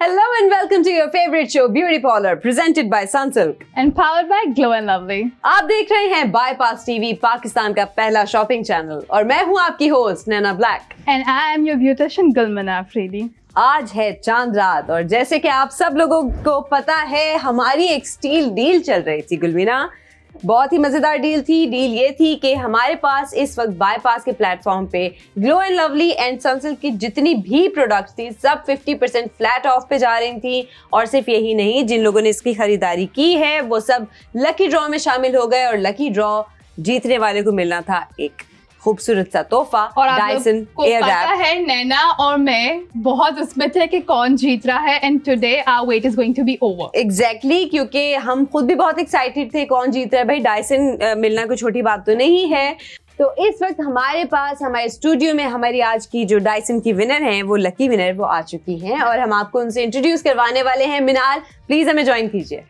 Hello and welcome to your favorite show Beauty Parlor presented by Sunsilk and powered by Glow and Lovely. आप देख रहे हैं bypass TV, Pakistan का पहला shopping channel और मैं हूं आपकी host Naina black And I am your beautician Gulmana Afridi. आज है चांद रात और जैसे कि आप सब लोगों को पता है हमारी एक स्टील डील चल रही थी गुलमीना। बहुत ही मजेदार डील थी। डील ये थी कि हमारे पास इस वक्त बाईपास के प्लेटफॉर्म पे Glow and lovely and Sunsilk की जितनी भी प्रोडक्ट्स थी सब 50% फ्लैट ऑफ पे जा रही थी। और सिर्फ यही नहीं, जिन लोगों ने इसकी खरीदारी की है वो सब लकी ड्रॉ में शामिल हो गए और लकी ड्रॉ जीतने वाले को मिलना था एक खूबसूरत सा तोहफा और आप डायसन लोग को पता है नैना और मैं बहुत उसमें थे कि कौन जीत रहा है and today our wait is going to be over. Exactly, क्योंकि हम खुद भी बहुत एक्साइटेड थे कौन जीत रहा है। भाई डायसन मिलना कोई छोटी बात तो नहीं है। तो इस वक्त हमारे पास हमारे स्टूडियो में हमारी आज की जो डायसन की विनर हैं वो लकी विनर वो आ चुकी हैं और हम आपको उनसे इंट्रोड्यूस करवाने वाले हैं। मिनाल प्लीज हमें ज्वाइन कीजिए।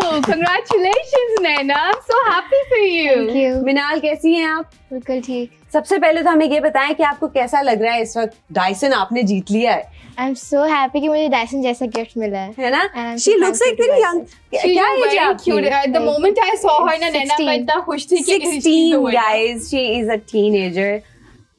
Congratulations Naina, I'm so happy for you. Thank you. मिनाल कैसी हैं आप? बिल्कुल ठीक। सबसे पहले तो हमें ये बताएं कि आपको कैसा लग रहा है इस वक्त डायसन आपने जीत लिया है आई एम सो हैप्पी कि मुझे डायसन जैसा गिफ्ट मिला है ना? And I'm she so looks like thankful very to young. She's क्या एज है very आपकी? cute. The moment I saw her ना नैना मैं इतना खुश थी कि 16 guys, she is a teenager.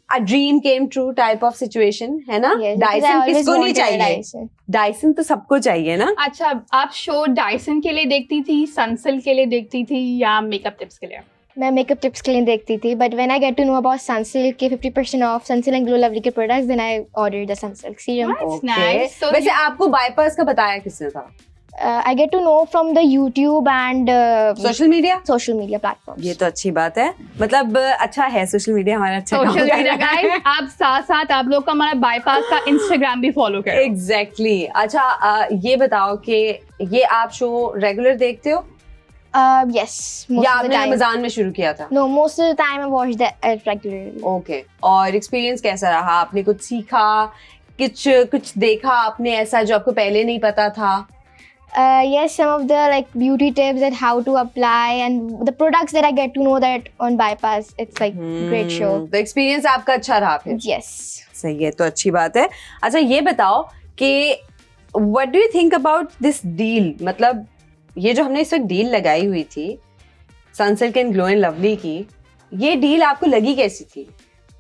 A dream came true type of situation है ना? Yes, because I Dyson always किसको नहीं wanted a चाहिए? Dyson. डायसन तो सबको चाहिए ना? अच्छा, आप शो डायसन के लिए देखती थी, सनसिल्क के लिए देखती थी या मेकअप टिप्स के लिए? मैं मेकअप टिप्स के लिए देखती थी but when I get to know about Sunsilk के 50% off Sunsilk and glow lovely के products then I ordered the Sunsilk serum. That's nice. So वैसे आपको बाईपास का बताया किसने था? I get to know from the YouTube and social media? Social media platforms. ये तो अच्छी बात है, मतलब अच्छा है सोशल मीडिया हमारा अच्छा सोशल मीडिया गाइस, आप साथ आप लोग का हमारा बाईपास का इंस्टाग्राम भी फॉलो करो। एग्जैक्टली। अच्छा ये बताओ कि ये आप शो रेगुलर देखते हो yes, या most of the आपने time. रमजान में शुरू किया था? No, most of the time I watch that regularly. Okay. और एक्सपीरियंस कैसा रहा? आपने कुछ सीखा, कुछ देखा आपने ऐसा जो आपको पहले नहीं पता था? Yes, some of the like beauty tips that how to apply and the products that I get to know that on bypass. It's like great show. तो एक्सपीरियंस आपका अच्छा रहा फिर? Yes. सही है, तो अच्छी बात है। अच्छा ये बताओ कि what do you think about this deal? मतलब ये जो हमने इस वक्त डील लगाई हुई थी Sunsilk and glow and lovely की, ये डील आपको लगी कैसी थी?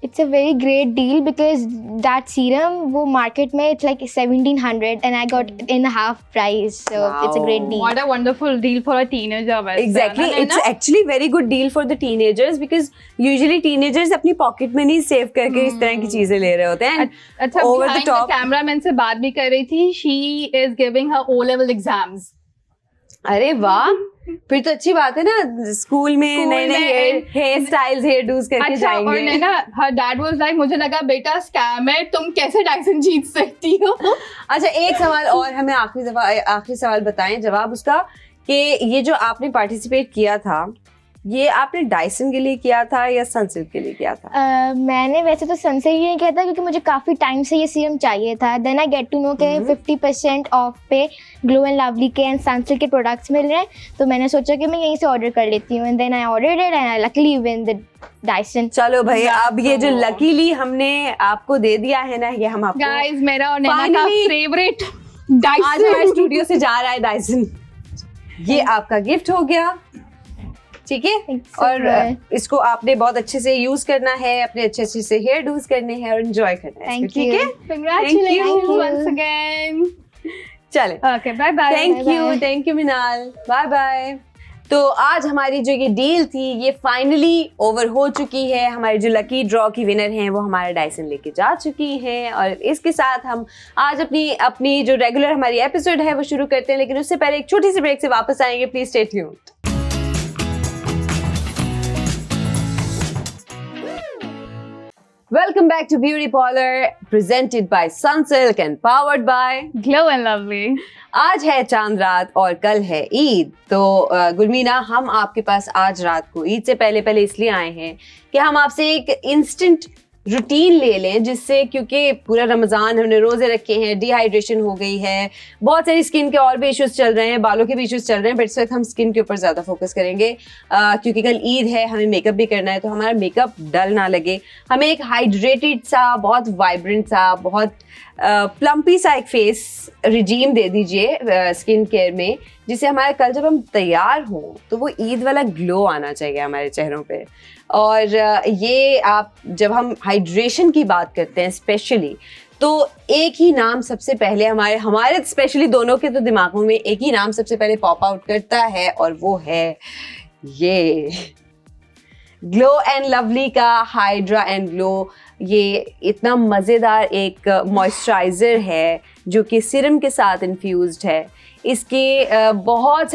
It's a very great deal because that serum वो market में it's like 1700 and I got in half price, so it's a great deal. What a wonderful deal for a teenager. Exactly, it's actually very good deal for the teenagers because usually teenagers अपनी pocket में नहीं save करके इस तरह की चीजें ले रहे होते हैं। अच्छा, over the top कैमरामैन से बात भी कर रही थी। She is giving her O-level exams. अरे वाह, फिर तो अच्छी बात है ना। स्कूल में नए नए हेयर स्टाइल्स, हेयर डूज करके अच्छा, और जाएंगे। ना her dad was like, मुझे लगा बेटा स्कैम है, तुम कैसे डायसन जीत सकती हो? अच्छा एक सवाल और हमें आखिरी सवाल बताएं जवाब उसका कि ये जो आपने पार्टिसिपेट किया था ये आपने डायसन के लिए किया था या सनसिल्क के लिए किया था? मैंने वैसे तो सनसिल्क ही किया था क्योंकि मुझे काफ़ी टाइम से ये सीरम चाहिए था। Then I get to know के 50% ऑफ पे ग्लो एंड लवली के एंड सनसिल्क के प्रोडक्ट्स मिल रहे हैं, तो मैंने सोचा कि मैं यहीं से ऑर्डर कर लेती हूँ and then I ordered it and I luckily win the Dyson. चलो भाई, अब ये जो लकीली हमने आपको दे दिया है ना, ये हम आपको Guys, मेरा और नैना का Finally, फेवरेट आज डायसन हमारे स्टूडियो से जा रहा है डायसन। ये आपका गिफ्ट हो गया, ठीक है? Thanks so और much. इसको आपने बहुत अच्छे से यूज करना है, अपने अच्छे अच्छे से हेयर डूज करने हैं और एंजॉय करना है Thank इसको, ठीक you. है? Congratulations Thank you. once again. चले, Okay, bye bye. Thank you Minal, bye bye. तो आज हमारी जो ये डील थी ये फाइनली ओवर हो चुकी है। हमारी जो लकी ड्रॉ की विनर हैं वो हमारा डायसन लेके जा चुकी हैं और इसके साथ हम आज अपनी जो रेगुलर हमारी एपिसोड है वो शुरू करते हैं, लेकिन उससे पहले एक छोटी सी ब्रेक से वापस आएंगे। Please stay tuned. Welcome back to Beauty Parlor presented by Sunsilk and powered by Glow and Lovely. आज है चांद रात और कल है ईद। तो गुलमीना, हम आपके पास आज रात को ईद से पहले इसलिए आए हैं कि हम आपसे एक इंस्टेंट रूटीन ले लें, जिससे क्योंकि पूरा रमज़ान हमने रोज़े रखे हैं, डिहाइड्रेशन हो गई है, बहुत सारी स्किन के और भी इश्यूज चल रहे हैं, बालों के भी इश्यूज चल रहे हैं, बट इस वक्त हम स्किन के ऊपर ज़्यादा फोकस करेंगे क्योंकि कल ईद है, हमें मेकअप भी करना है, तो हमारा मेकअप डल ना लगे, हमें एक हाइड्रेटेड सा, बहुत वाइब्रेंट सा, बहुत प्लम्पी सा एक फेस रिजीम दे दीजिए स्किन केयर में, जिससे हमारे कल जब हम तैयार हों तो वो ईद वाला ग्लो आना चाहिए हमारे चेहरों पे। और ये आप जब हम हाइड्रेशन की बात करते हैं स्पेशली, तो एक ही नाम सबसे पहले हमारे स्पेशली दोनों के तो दिमागों में एक ही नाम सबसे पहले पॉप आउट करता है, और वो है ये ग्लो एंड लवली का हाइड्रा एंड ग्लो। ये इतना मज़ेदार एक मॉइस्चराइज़र है जो कि सीरम के साथ इन्फ्यूज्ड है। इसके बहुत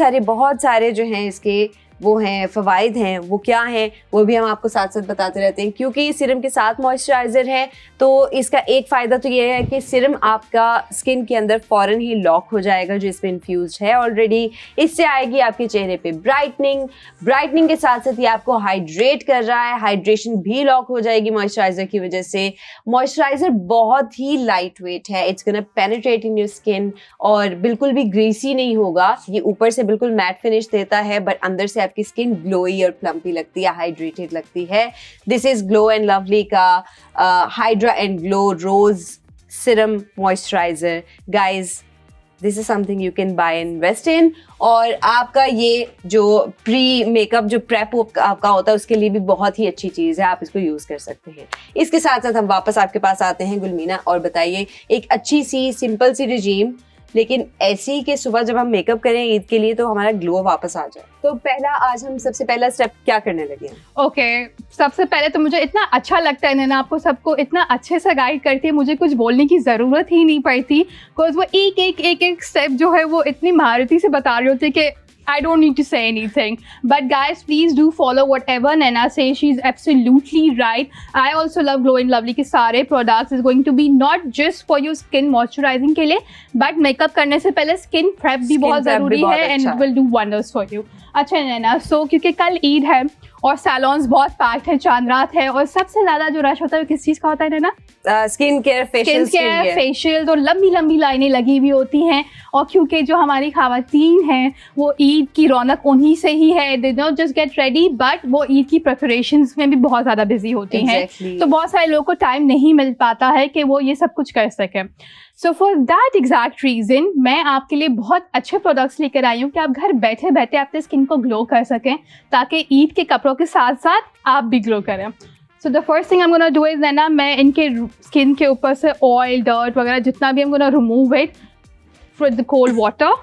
सारे जो हैं इसके वो हैं फ़वाइद हैं, वो क्या हैं वो भी हम आपको साथ साथ बताते रहते हैं। क्योंकि सीरम के साथ मॉइस्चराइज़र है तो इसका एक फ़ायदा तो ये है कि सीरम आपका स्किन के अंदर फ़ौरन ही लॉक हो जाएगा जो इसमें इन्फ्यूज्ड है ऑलरेडी। इससे आएगी आपके चेहरे पे ब्राइटनिंग के साथ साथ ये आपको हाइड्रेट कर रहा है, हाइड्रेशन भी लॉक हो जाएगी मॉइस्चराइज़र की वजह से। मॉइस्चराइज़र बहुत ही लाइट वेट है, it's gonna penetrate in your skin और बिल्कुल भी ग्रीसी नहीं होगा। ये ऊपर से बिल्कुल मैट फिनिश देता है बट अंदर से आपकी स्किन ग्लोई और प्लम्पी लगती है, हाइड्रेटेड लगती है। This is glow and lovely का hydra and glow rose serum moisturiser. Guys, this is something you can buy and invest in. और आपका ये जो प्री मेकअप जो प्रेप आपका होता है उसके लिए भी बहुत ही अच्छी चीज़ है, आप इसको यूज़ कर सकते हैं। इसके साथ साथ हम वापस आपके पास आते हैं गुलमीना, और बताइए एक अच्छी सी सिंपल सी रिजीम लेकिन ऐसी कि सुबह जब हम मेकअप करें ईद के लिए तो हमारा ग्लो वापस आ जाए। तो आज हम सबसे पहला स्टेप क्या करने लगे हैं? ओके, सबसे पहले तो मुझे इतना अच्छा लगता है नैना आपको सबको इतना अच्छे से गाइड करती है, मुझे कुछ बोलने की ज़रूरत ही नहीं पड़ती, बिकॉज वो एक स्टेप जो है वो इतनी महारती से बता रही होती है कि I don't need to say anything. But guys, please do follow whatever Naina says. She's absolutely right. I also love Glow and Lovely के सारे products is going to be not just for your skin moisturizing के लिए, but makeup करने से पहले skin prep भी बहुत ज़रूरी है and it will do wonders for you. अच्छा नैना, so क्योंकि कल ईद है और सैलॉन्स बहुत पैक्ड है, चांद रात है, और सबसे ज़्यादा जो रश होता है वो किस चीज़ का होता है नैना? स्किन केयर फेशियल और लंबी लंबी लाइनें लगी हुई होती हैं। और क्योंकि जो हमारी ख़वातीन हैं वो ईद की रौनक उन्हीं से ही है, they not just get ready but वो ईद की प्रिपरेशंस में भी बहुत ज़्यादा बिजी होती हैं। तो बहुत सारे लोगों को टाइम नहीं मिल पाता है कि वो ये सब कुछ कर सकें। So for that exact reason मैं आपके लिए बहुत अच्छे प्रोडक्ट्स लेकर आई हूँ कि आप घर बैठे बैठे अपने स्किन को ग्लो कर सकें, ताकि ईद के कपड़ों के साथ साथ आप भी ग्लो करें। So the first thing I am gonna do is Naina, मैं इनके स्किन के ऊपर से ऑयल डर्ट वगैरह जितना भी आई am gonna remove it from the cold water.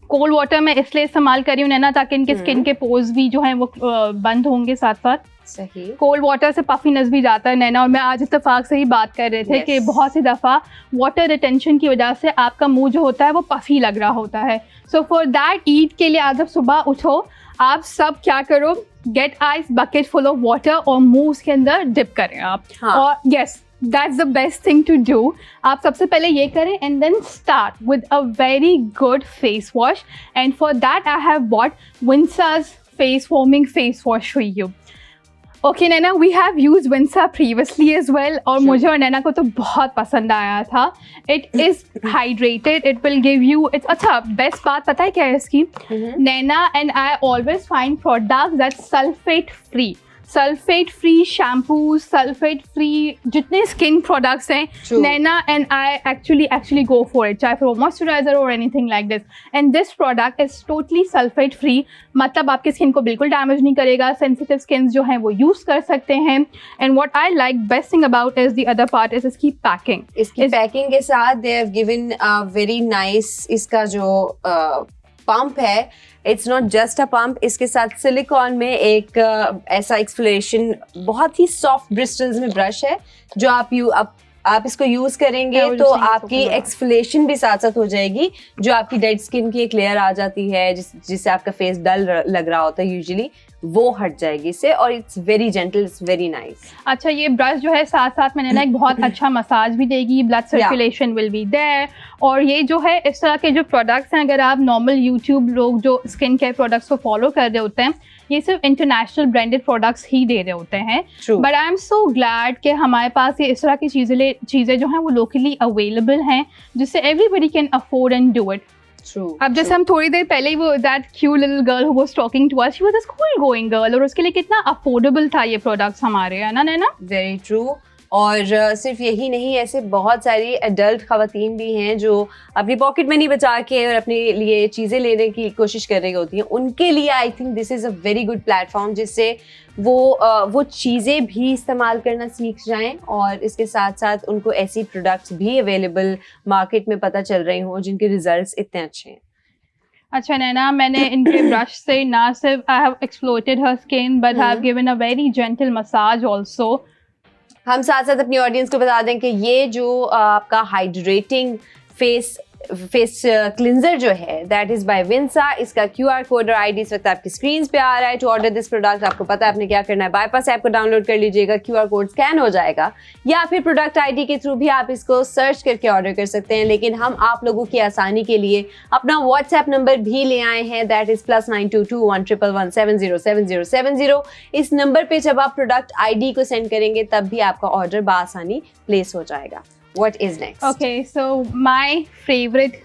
Cold water मैं इसलिए इस्तेमाल करी हूँ नैना ताकि इनके स्किन के पोर्स भी जो हैं वो बंद होंगे साथ साथ। सही, कोल्ड वाटर से पफीनेस भी जाता है नैना। और मैं आज इत्तेफाक से ही बात कर रहे थे कि बहुत सी दफ़ा वाटर रिटेंशन की वजह से आपका मुंह जो होता है वो पफी लग रहा होता है। सो फॉर दैट ईद के लिए आज जब सुबह उठो आप सब क्या करो, get ice bucket full of water और मुंह उसके अंदर डिप करें आप। और yes, that's the best thing to do. आप सबसे पहले ये करें and then start with a very good face wash, and for that I have bought Winsa's face warming face wash for you. Okay Naina, we have used Winsa previously as well और मुझे और नैना को तो बहुत पसंद आया था। It is hydrated, it will give you, it's अच्छा बेस्ट बात पता है क्या है इसकी? Naina and I always find products that's sulfate free. Sulphate free shampoo, sulphate free जितने स्किन प्रोडक्ट्स हैं, Naina and I actually go for it, चाहे फिर वो मॉइस्चराइजर और anything like this. And this product is totally sulphate free, मतलब आपकी skin को बिल्कुल डैमेज नहीं करेगा। सेंसिटिव स्किन जो हैं वो यूज़ कर सकते हैं। And what I like best thing about is the other part is इसकी पैकिंग। इसकी पैकिंग के साथ they have given very nice, इसका जो पंप है, it's not just a pump, इसके साथ सिलिकॉन में एक ऐसा एक्सफोलिएशन बहुत ही सॉफ्ट ब्रिस्टल्स में ब्रश है जो आप इसको यूज करेंगे तो आपकी एक्सफोलिएशन भी साथ साथ हो जाएगी। जो आपकी डेड स्किन की एक लेयर आ जाती है जिससे आपका फेस डल लग रहा होता है यूजुअली, वो हट जाएगी इससे। और it's very gentle, it's very nice. अच्छा, ये ब्रश जो है साथ साथ में ना एक बहुत अच्छा मसाज भी देगी, blood circulation will be there. और ये जो है इस तरह के जो प्रोडक्ट्स हैं, अगर आप नॉर्मल यूट्यूब लोग जो स्किन केयर प्रोडक्ट्स को फॉलो कर रहे होते हैं, ये सिर्फ इंटरनेशनल ब्रांडेड प्रोडक्ट्स ही दे रहे होते हैं। But I am so glad कि हमारे पास ये इस तरह की चीज़ें जो हैं वो लोकली अवेलेबल हैं, जिससे everybody can afford and do it. अब जैसे हम थोड़ी देर पहले ही वो that cute little girl who was talking to us, she was a school going girl, और उसके लिए कितना अफोर्डेबल था ये प्रोडक्ट्स हमारे, है ना नैना? Very true. और सिर्फ यही नहीं, ऐसे बहुत सारी एडल्ट ख़वातीन भी हैं जो अपनी पॉकेट मनी बचा के और अपने लिए चीज़ें लेने की कोशिश कर रही होती हैं। उनके लिए I think this is a very good platform, जिससे वो चीज़ें भी इस्तेमाल करना सीख जाएं और इसके साथ साथ उनको ऐसी प्रोडक्ट्स भी अवेलेबल मार्केट में पता चल रही हों जिनके रिजल्ट्स इतने अच्छे हैं। अच्छा नैना, मैंने इनके ब्रश से ना सिर्फ I have exploited her skin but have given a very gentle massage also. हम साथ साथ अपनी ऑडियंस को बता दें कि ये जो आपका हाइड्रेटिंग फेस क्लिंजर जो है दैट इज बाय विंसा, इसका QR कोड और ID इस वक्त आपकी स्क्रीन पे आ रहा है। टू ऑर्डर दिस प्रोडक्ट आपको पता है आपने क्या करना है, बाईपास ऐप को डाउनलोड कर लीजिएगा, QR कोड स्कैन हो जाएगा, या फिर प्रोडक्ट ID के थ्रू भी आप इसको सर्च करके ऑर्डर कर सकते हैं। लेकिन हम आप लोगों की आसानी के लिए अपना WhatsApp नंबर भी ले आए हैं, दैट इज +922 111 707070। इस नंबर पे जब आप प्रोडक्ट ID को सेंड करेंगे तब भी आपका ऑर्डर बआसानी प्लेस हो जाएगा। What is next? Okay, so my favorite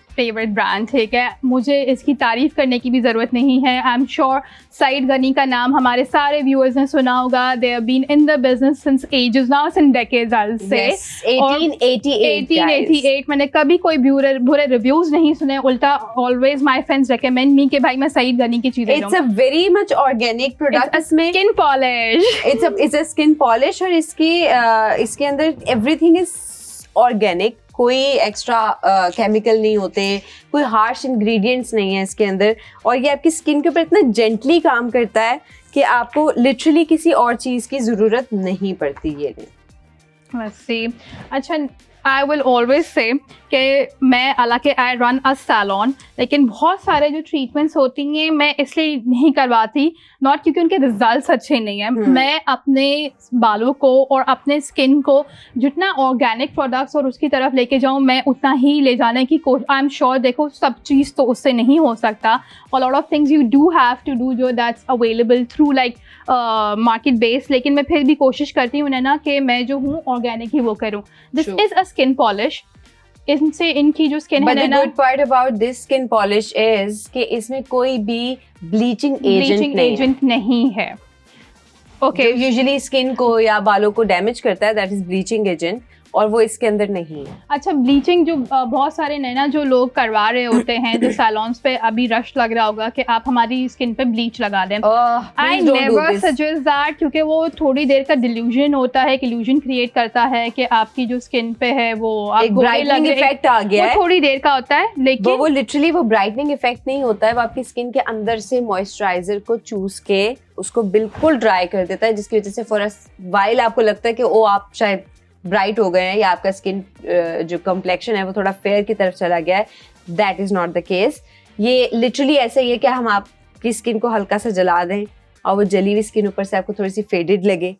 brand, ठीक है, मुझे इसकी तारीफ करने की भी ज़रूरत नहीं है। I am sure Saeed Ghani का नाम हमारे सारे व्यूअर्स ने सुना होगा। They have been in the business since ages now, since decades I will say. 1888 मैंने कभी कोई बुरे रिव्यूज नहीं सुने, उल्टा always my friends recommend me कि भाई मैं सईद गनी की चीजें लूं। It's a very much organic product, इसमें skin polish, it's a skin polish और इसके अंदर एवरीथिंग इज ऑर्गेनिक, कोई एक्स्ट्रा केमिकल नहीं होते, कोई हार्श इंग्रेडिएंट्स नहीं है इसके अंदर, और ये आपकी स्किन के ऊपर इतना जेंटली काम करता है कि आपको लिटरली किसी और चीज़ की ज़रूरत नहीं पड़ती। ये नहीं, अच्छा, आई विल ऑलवेज से कि मैं हालांकि आई रन अ सैलॉन, लेकिन बहुत सारे जो ट्रीटमेंट्स होती हैं मैं इसलिए नहीं करवाती, नॉट क्योंकि उनके रिजल्ट्स अच्छे नहीं हैं। मैं अपने बालों को और अपने स्किन को जितना ऑर्गेनिक प्रोडक्ट्स और उसकी तरफ लेके जाऊँ, मैं उतना ही ले जाने की कोशिश। आई एम श्योर, देखो सब चीज़ तो उससे नहीं हो सकता, और lot of things you do have to do जो that's available through like market base, लेकिन मैं फिर भी कोशिश करती हूँ ना कि मैं जो हूँ ऑर्गेनिक ही वो करूँ। This is a skin polish, इनसे इनकी जो स्किन है ना, good part about this skin polish is कि इसमें कोई भी ब्लीचिंग एजेंट नहीं है। ओके, यूजुअली स्किन को या बालों को डैमेज करता है, दैट इज ब्लीचिंग एजेंट, और वो इसके अंदर नहीं है। अच्छा, ब्लीचिंग जो बहुत सारे नैना जो लोग करवा रहे होते हैं जो सैलून्स पे, अभी रश लग रहा होगा कि आप हमारी स्किन पे ब्लीच लगा दें। आई नेवर सजेस्ट दैट, क्योंकि वो थोड़ी देर का डिल्यूजन होता है, इल्यूजन क्रिएट करता है कि आपकी जो स्किन पे है वो एक ब्राइटनिंग इफेक्ट आ गया है, थोड़ी देर का होता है, लेकिन वो लिटरली वो ब्राइटनिंग इफेक्ट नहीं होता है, वो आपकी स्किन के अंदर से मॉइस्चराइजर को चूस के उसको बिल्कुल ड्राई कर देता है, जिसकी वजह से फॉर अ व्हाइल आपको लगता है कि वो आप शायद ब्राइट हो गए हैं या आपका स्किन जो कम्प्लेक्शन है वो थोड़ा फेयर की तरफ चला गया है। That is not the case. ये लिटरली ऐसा ही है कि हम आपकी स्किन को हल्का सा जला दें और वो जली हुई स्किन ऊपर से आपको थोड़ी सी फेडेड लगे।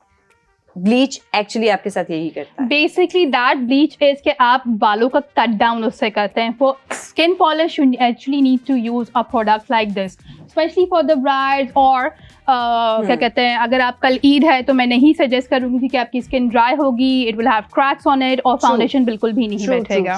ब्लीच एक्चुअली आपके साथ यही करता है। बेसिकली दैट ब्लीच इज कि आप बालों का कट डाउन उससे करते हैं। For skin polish you actually need to use a product like this, specially for the brides, और क्या कहते हैं, अगर आप कल ईद है तो मैं नहीं सजेस्ट करूंगी कि आपकी स्किन ड्राई होगी, it will have cracks on it, और फाउंडेशन बिल्कुल भी नहीं बैठेगा।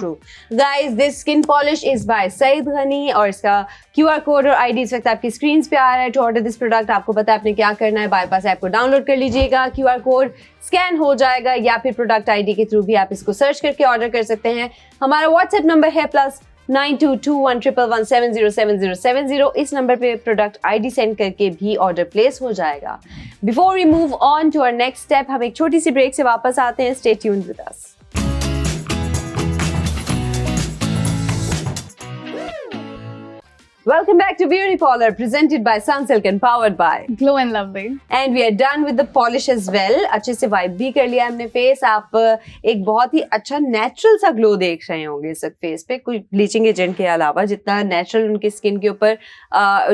Guys, this skin polish is by Saeed Ghani और इसका QR कोड और ID इस वक्त आपकी स्क्रीन पे आ रहा है। टू ऑर्डर दिस प्रोडक्ट आपको पता है आपने क्या करना है, बाईपास ऐप को डाउनलोड कर लीजिएगा, QR कोड स्कैन हो जाएगा, या फिर प्रोडक्ट ID के थ्रू भी आप इसको सर्च करके ऑर्डर कर सकते हैं। हमारा WhatsApp नंबर है +922 111 707070। इस नंबर पे प्रोडक्ट ID सेंड करके भी ऑर्डर प्लेस हो जाएगा। Before we move on to our next step, हम एक छोटी सी ब्रेक से वापस आते हैं। Stay tuned with us. Welcome back to Beauty Parlour, presented by Sunsilk and powered by Glow and Lovely. And we are done with the polish as well. अच्छे से वाइप भी कर लिया हमने फेस। आप एक बहुत ही अच्छा नेचुरल सा ग्लो देख रहे होंगे इस फेस पे, कोई ब्लीचिंग एजेंट के अलावा। जितना नेचुरल उनकी स्किन के ऊपर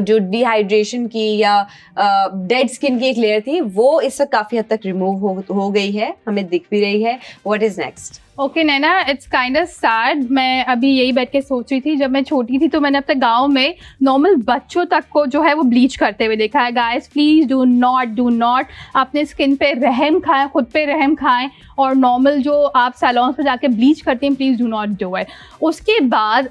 जो डिहाइड्रेशन की या डेड स्किन की एक लेयर थी, वो इस वक्त काफी हद तक रिमूव हो गई है, हमें दिख भी रही है। What is next? Okay Naina, it's kind of sad. मैं अभी यही बैठ के सोच रही थी, जब मैं छोटी थी तो मैंने अपने गांव में नॉर्मल बच्चों तक को जो है वो ब्लीच करते हुए देखा है। गाइस, प्लीज़ डू नॉट अपने स्किन पे रहम खाएं, खुद पे रहम खाएं, और नॉर्मल जो आप सैलून्स पे जाके ब्लीच करते हैं, please do not do it. उसके बाद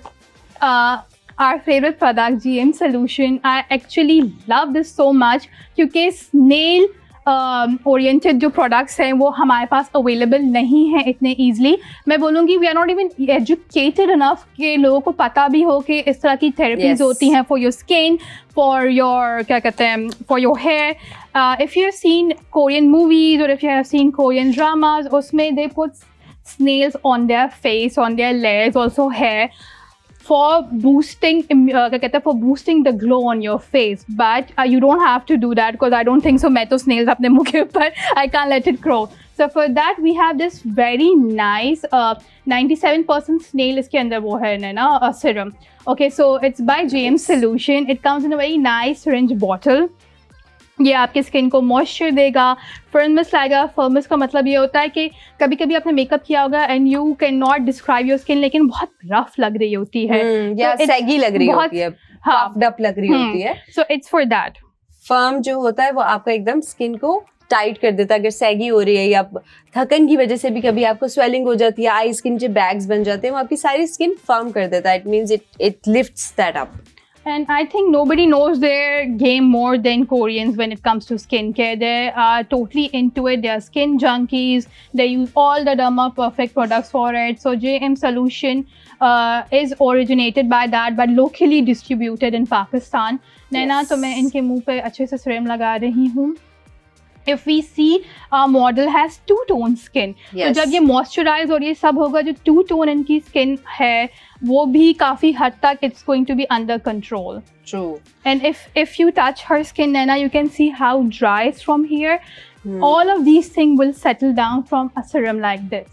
our favorite product GM Solution, I actually love this so much क्योंकि nail ओरिएंटेड जो प्रोडक्ट्स हैं वो हमारे पास अवेलेबल नहीं हैं इतने ईजिली. मैं बोलूँगी we are not even educated enough कि लोगों को पता भी हो कि इस तरह की थेरेपीज Yes. होती हैं for your skin, for your क्या कहते हैं, for your hair. If you have seen Korean movies और if you have seen Korean dramas, उसमें they put snails on their face, on their legs, also hair, for boosting क्या कहते हैं, for boosting the glow on your face. But you don't have to do that because I don't think so. मैं तो snails अपने मुंह के ऊपर I can't let it grow. So for that we have this very nice 97% snail इसके अंदर वो है ना serum. Okay, so it's by JM Solution. It comes in a very nice syringe bottle. ये आपके स्किन को मॉइस्चर देगा, firmness लाएगा. फर्मनेस का मतलब ये होता है कि कभी कभी आपने मेकअप किया होगा and you can not describe your skin, लेकिन बहुत रफ लग रही होती है या तो सैगी लग रही बहुत- होती है, हाँ. puffed up लग रही होती है. So it's for that. Firm जो होता है वो आपका एकदम स्किन को टाइट कर देता है. अगर सैगी हो रही है या थकन की वजह से भी कभी आपको स्वेलिंग हो जाती है, आई स्किन के बैग्स बन जाते हैं, वो आपकी सारी स्किन फर्म कर देता है. It means it lifts that up. And I think nobody knows their game more than Koreans when it comes to skincare. They are totally into it. They are skin junkies. They use all the Derma Perfect products for it. So JM Solution is originated by that, but locally distributed in Pakistan. Naina, Yes. तो मैं इनके मुंह पे अच्छे से serum लगा रही हूँ. If we see our model has two-tone skin, तो Yes. जब ये मॉइस्चराइज और ये सब होगा, जो two-tone इनकी स्किन है वो भी काफ़ी हद तक it's going to be under control. True. And if you touch her skin, Naina, you can see how dry it's from here. All of these things will settle down from a serum like this.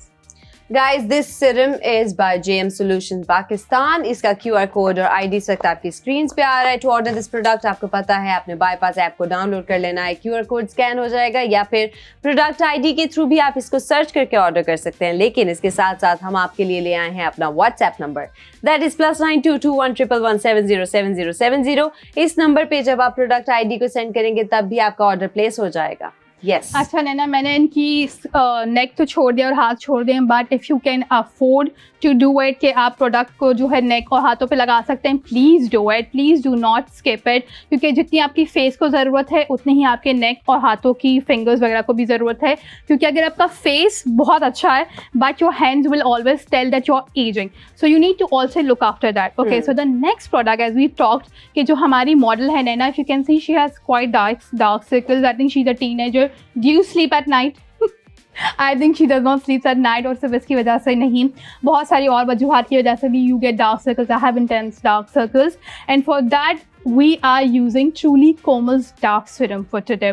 Guys, this serum is by JM Solutions Pakistan. इसका QR code और ID इस वक्त आपकी screen पे आ रहा है. To order this product आपको पता है आपने बाईपास ऐप को डाउनलोड कर लेना है. QR कोड स्कैन हो जाएगा या फिर प्रोडक्ट ID के थ्रू भी आप इसको सर्च करके ऑर्डर कर सकते हैं. लेकिन इसके साथ साथ हम आपके लिए ले आए हैं अपना WhatsApp नंबर. That is +922111707070. इस नंबर पे जब आप प्रोडक्ट ID को सेंड करेंगे तब भी आपका ऑर्डर प्लेस हो जाएगा. Yes. अच्छा नैना, मैंने इनकी नेक तो छोड़ दिया और हाथ छोड़ दिए, but if you can afford to do it कि आप प्रोडक्ट को जो है नेक और हाथों पे लगा सकते हैं, please do it. Please do not skip it, क्योंकि जितनी आपकी फेस को ज़रूरत है उतनी ही आपके नेक और हाथों की फिंगर्स वगैरह को भी ज़रूरत है. क्योंकि अगर आपका फेस बहुत अच्छा है but your hands will always tell that you are ageing, so you need to also look after that. Okay, so the next product as we talked कि जो हमारी मॉडल है Naina, if you can see she has quite dark circles. I think she is a teenager. Do you sleep at night? I think she does not sleep at night, और सिर्फ इसकी वजह से नहीं, बहुत सारी और वजूहत की वजह से भी you get dark circles. I have intense dark circles and for that we are using truly Komal's dark serum for today.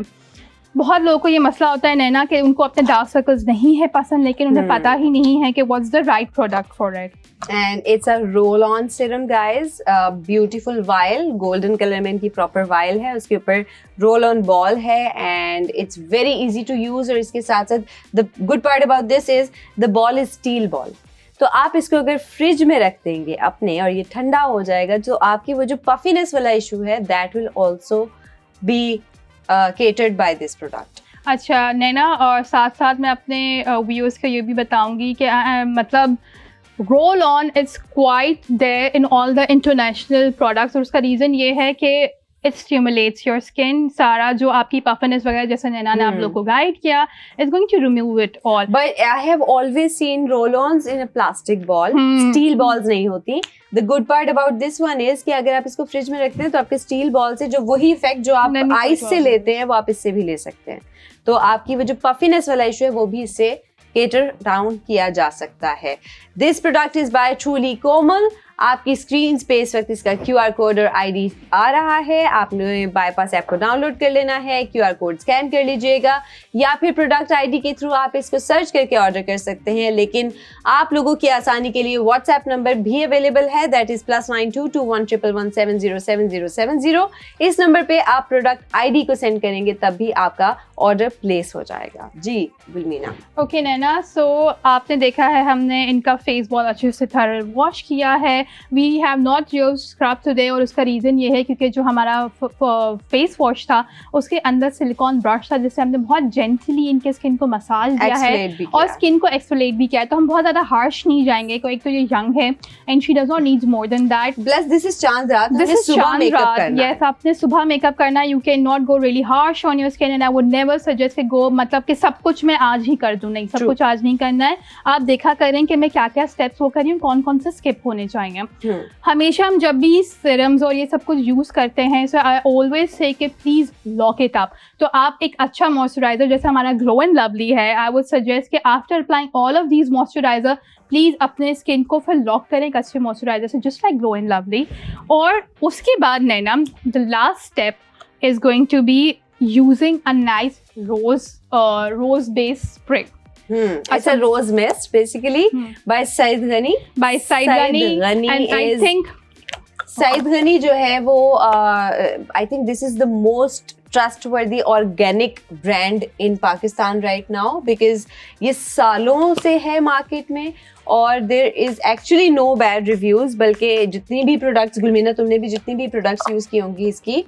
बहुत लोगों को ये मसला होता है नैना कि उनको अपने डार्क सर्कल्स नहीं है पसंद, लेकिन उन्हें पता ही नहीं है कि what's the right product for it. And it's a roll-on serum, guys. Beautiful vial, golden color में इनकी proper vial है, उसके ऊपर roll-on ball है, and it's very easy to use. और इसके साथ साथ the good part about this is the ball is steel ball. तो आप इसको अगर फ्रिज में रख देंगे अपने और ये ठंडा हो जाएगा, तो आपकी वो जो पफीनेस वाला इशू है that will also be catered by this product. अच्छा नैना, और साथ साथ मैं अपने व्यूअर्स को ये भी बताऊंगी कि मतलब roll on it's quite there in all the international products, और उसका रीज़न ये है कि इट स्टिमुलेट्स योर स्किन. सारा जो आपकी पफनेस वगैरह जैसे नैना ने आप लोग को गाइड किया, it's going to remove it all. But I have always seen roll-ons in a plastic ball. Steel balls नहीं होती. The good part about this one is कि अगर आप इसको फ्रिज में रखते हैं तो आपके स्टील बॉल से जो वही इफेक्ट जो आप आइस से लेते हैं वो आप इससे भी ले सकते हैं. तो आपकी वो जो पफीनेस वाला इशू है वो भी इससे केटर डाउन किया जा सकता है. This product is by truly Komal. आपकी स्क्रीन पे इस वक्त इसका QR कोड और ID आ रहा है. आपने बाईपास ऐप को डाउनलोड कर लेना है, QR कोड स्कैन कर लीजिएगा या फिर प्रोडक्ट ID के थ्रू आप इसको सर्च करके ऑर्डर कर सकते हैं. लेकिन आप लोगों की आसानी के लिए WhatsApp नंबर भी अवेलेबल है. That is +922111707070. इस नंबर पे आप प्रोडक्ट ID को सेंड करेंगे तब भी आपका ऑर्डर प्लेस हो जाएगा. जी गुलमीना. ओके नैना, सो आपने देखा है हमने इनका फेस बहुत अच्छे से थरल वॉश किया है. We have not use scrub today, और उसका रीज़न ये है क्योंकि जो हमारा फेस वॉश था उसके अंदर सिलिकॉन ब्रश था, जिससे हमने बहुत जेंटली इनके स्किन को मसाज दिया है और स्किन को एक्सफोलिएट भी किया है। तो हम बहुत ज़्यादा हार्श नहीं जाएंगे, एक तो ये यंग है and she does not needs more than that. Plus this is चांद रात, दिस इज चांद रात, यस, आपने सुबह मेकअप करना, you can not go really harsh on your skin and I would never suggest go मतलब कि सब कुछ मैं आज ही कर दूं, नहीं, सब कुछ आज नहीं करना है। आप देखा करें कि मैं क्या क्या स्टेप्स वो कर रही हूँ, कौन कौन से स्किप होने चाहिए। हमेशा हम जब भी सीरम्स और ये सब कुछ यूज करते हैं, सो आई ऑलवेज से कि प्लीज लॉक इट अप। तो आप एक अच्छा मॉइस्चराइजर जैसे हमारा ग्लो एंड लवली है, आई वुड सजेस्ट कि after applying all of these moisturiser please अपने स्किन को फिर लॉक करें एक अच्छे मॉइस्चराइजर से, just like glow and lovely. और उसके बाद Naina, the last step is going to be using a nice rose based spray. It's a rose mist basically by Said Ghani. Said Ghani, and I think Said Ghani जो है वो I think this is the most trustworthy organic brand in Pakistan right now, because ये सालों से है market में और there is actually no bad reviews, बल्कि जितनी भी प्रोडक्ट्स, गुलमीना तुमने भी जितनी भी प्रोडक्ट्स यूज़ की होंगी इसकी,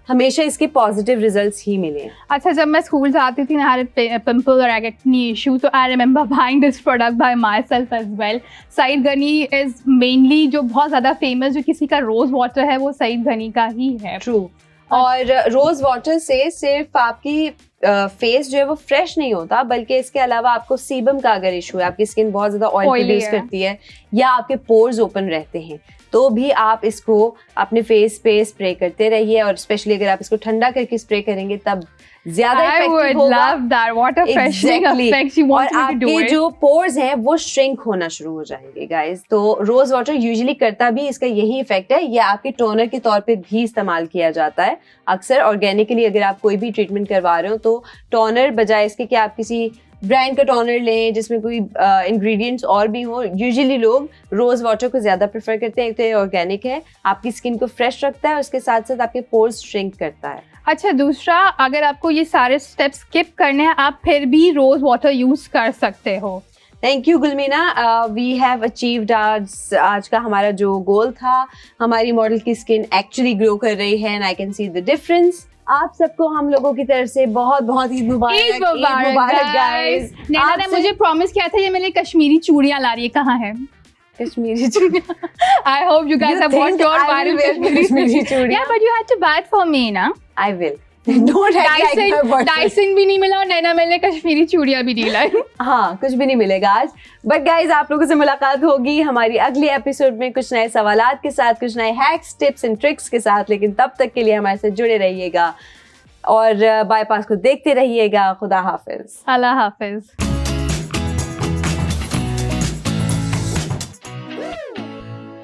हमेशा इसके पॉजिटिव रिजल्ट्स ही मिले हैं। अच्छा, जब मैं स्कूल जाती थी ना, पिंपल और एक्ने इशू, तो I remember buying this product by myself as well. Saeed Ghani is mainly जो बहुत ज़्यादा फेमस, जो किसी का रोज़ वाटर है वो सईद गनी का ही है। ट्रू। और रोज़ वाटर से सिर्फ आपकी फेस जो है वो फ्रेश नहीं होता, बल्कि इसके अलावा आपको सीबम का अगर इशू है, आपकी स्किन बहुत ज़्यादा ऑयल प्रोड्यूस करती है या आपके पोर्स ओपन रहते हैं, तो भी आप इसको अपने फेस पे स्प्रे करते रहिए। और स्पेशली अगर आप इसको ठंडा करके स्प्रे करेंगे तब ज्यादा इफेक्टिव होगा। और आपके जो पोर्स हैं वो श्रिंक होना शुरू हो जाएंगे गाइस। तो रोज वाटर यूजुअली करता भी इसका यही इफेक्ट है, या आपके टोनर के तौर पे भी इस्तेमाल किया जाता है अक्सर ऑर्गेनिकली। अगर आप कोई भी ट्रीटमेंट करवा रहे हो तो टोनर बजाय इसके कि आप किसी ब्रांड का टोनर लें जिसमें कोई इंग्रेडिएंट्स और भी हो, यूजुअली लोग रोज वाटर को ज़्यादा प्रेफर करते हैं। एक तो ये ऑर्गेनिक है, आपकी स्किन को फ्रेश रखता है, उसके साथ साथ आपके पोर्स श्रिंक करता है। अच्छा, दूसरा, अगर आपको ये सारे स्टेप्स स्किप करने हैं, आप फिर भी रोज वाटर यूज़ कर सकते हो। Thank you Gulmeena, we have achieved आज का हमारा जो गोल था। हमारी मॉडल की स्किन एक्चुअली ग्लो कर रही है and I can see the difference. आप सबको हम लोगों की तरफ से बहुत बहुत ईद मुबारक गाइस। नैना ने मुझे प्रॉमिस किया था ये मेरे लिए कश्मीरी चूड़ियां ला रही है, कहाँ है कश्मीरी चूड़ियां? I hope you guys have bought your viral Kashmiri चूड़ियां. Yeah, but you had to buy it for me, ना? I will. डाइसन भी नहीं मिला और नैना मैंने कश्मीरी चूड़ियां भी नहीं लाई। हाँ, कुछ भी नहीं मिलेगा आज। बट गाइज, आप लोगों से मुलाकात होगी हमारी अगली एपिसोड में कुछ नए सवालात के साथ, कुछ नए हैक्स, टिप्स एंड ट्रिक्स के साथ। लेकिन तब तक के लिए हमारे साथ जुड़े रहिएगा और बाईपास को देखते रहिएगा। खुदा हाफिज। अल्लाह हाफिज।